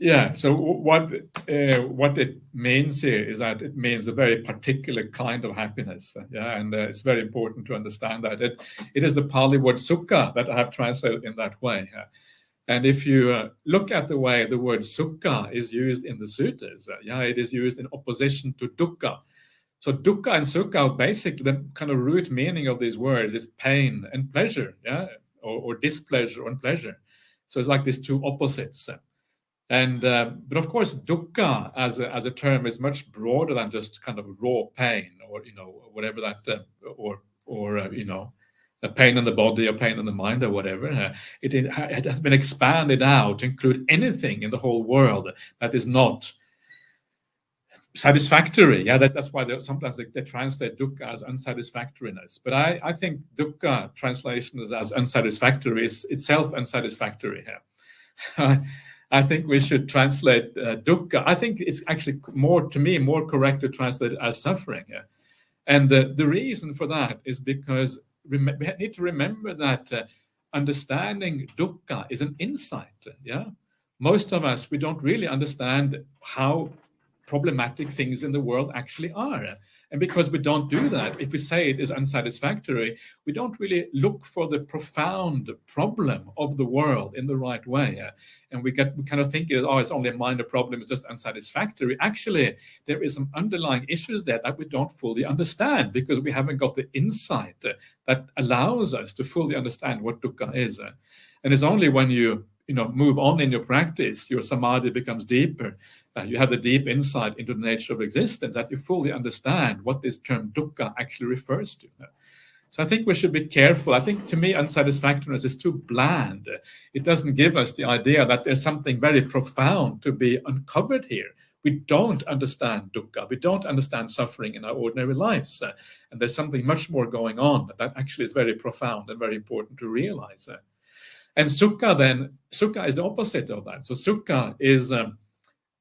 Yeah, so what it means here is that it means a very particular kind of happiness. Yeah, and it's very important to understand that it is the Pali word sukha that I have translated in that way. And if you look at the way the word sukha is used in the sutras, it is used in opposition to dukkha. So dukkha and sukha, basically the kind of root meaning of these words is pain and pleasure, or displeasure and pleasure. So it's like these two opposites. And but of course, dukkha as a term is much broader than just kind of raw pain, or whatever that, or a pain in the body or pain in the mind or whatever. It has been expanded out to include anything in the whole world that is not satisfactory. Yeah, that's why sometimes they translate dukkha as unsatisfactoriness. But I think dukkha translation as unsatisfactory is itself unsatisfactory here. So I think we should translate dukkha. I think it's actually more correct to translate it as suffering. Yeah? And the reason for that is because we need to remember that understanding dukkha is an insight. Yeah, most of us, we don't really understand how problematic things in the world actually are. And because we don't do that, if we say it is unsatisfactory, we don't really look for the profound problem of the world in the right way. And we kind of think, it's only a minor problem, it's just unsatisfactory. Actually, there is some underlying issues there that we don't fully understand because we haven't got the insight that allows us to fully understand what dukkha is. And it's only when you move on in your practice, your samadhi becomes deeper. You have the deep insight into the nature of existence that you fully understand what this term dukkha actually refers to. So I think we should be careful. I think, to me, unsatisfactoriness is too bland. It doesn't give us the idea that there's something very profound to be uncovered here. We don't understand dukkha. We don't understand suffering in our ordinary lives. And there's something much more going on that actually is very profound and very important to realize. And sukha is the opposite of that. So sukha is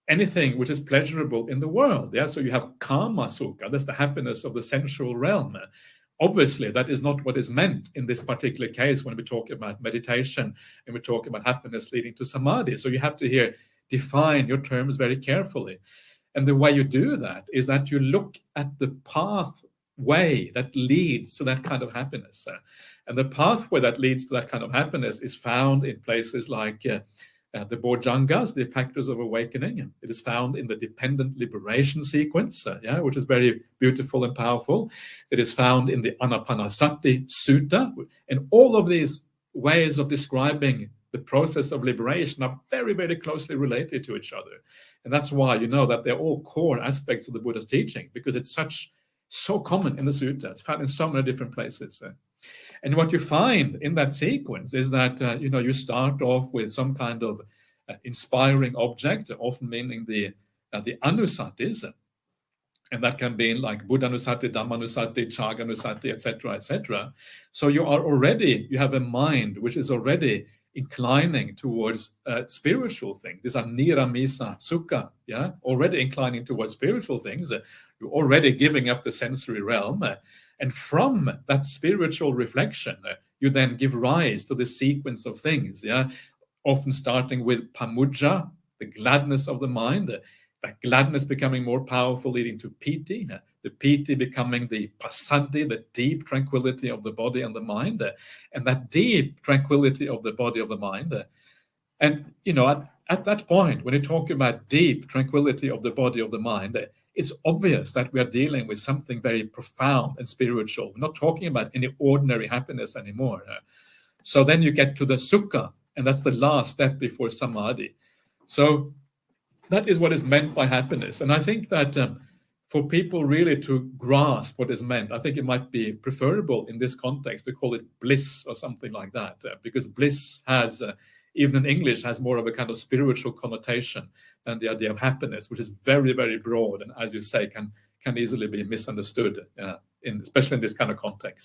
anything which is pleasurable in the world. Yeah, so you have kama sukha, that's the happiness of the sensual realm. Obviously, that is not what is meant in this particular case when we talk about meditation and we talk about happiness leading to samadhi. So you have to here define your terms very carefully. And the way you do that is that you look at the pathway that leads to that kind of happiness. And the pathway that leads to that kind of happiness is found in places like the Bojjhangas, the factors of awakening. It is found in the dependent liberation sequence, which is very beautiful and powerful. It is found in the Anapanasati Sutta. And all of these ways of describing the process of liberation are very, very closely related to each other. And that's why you know that they're all core aspects of the Buddha's teaching, because it's so common in the sutta. It's found in so many different places. And what you find in that sequence is that you start off with some kind of inspiring object, often meaning the anusatis, and that can be like Buddhanusati, Dhammanusati, Chaganusati, etc., etc. So you have a mind which is already inclining towards spiritual things. These are niramisa sukha, already inclining towards spiritual things. You're already giving up the sensory realm. And from that spiritual reflection, you then give rise to the sequence of things, often starting with pamujja, the gladness of the mind, that gladness becoming more powerful, leading to piti, the piti becoming the passaddhi, the deep tranquility of the body and the mind, and that deep tranquility of the body of the mind. And, at that point, when you talk about deep tranquility of the body of the mind, it's obvious that we are dealing with something very profound and spiritual. We're not talking about any ordinary happiness anymore. So then you get to the sukha, and that's the last step before samadhi. So that is what is meant by happiness. And I think that for people really to grasp what is meant, I think it might be preferable in this context to call it bliss or something like that, because bliss has, even in English, has more of a kind of spiritual connotation than the idea of happiness, which is very, very broad and, as you say, can easily be misunderstood, especially in this kind of context.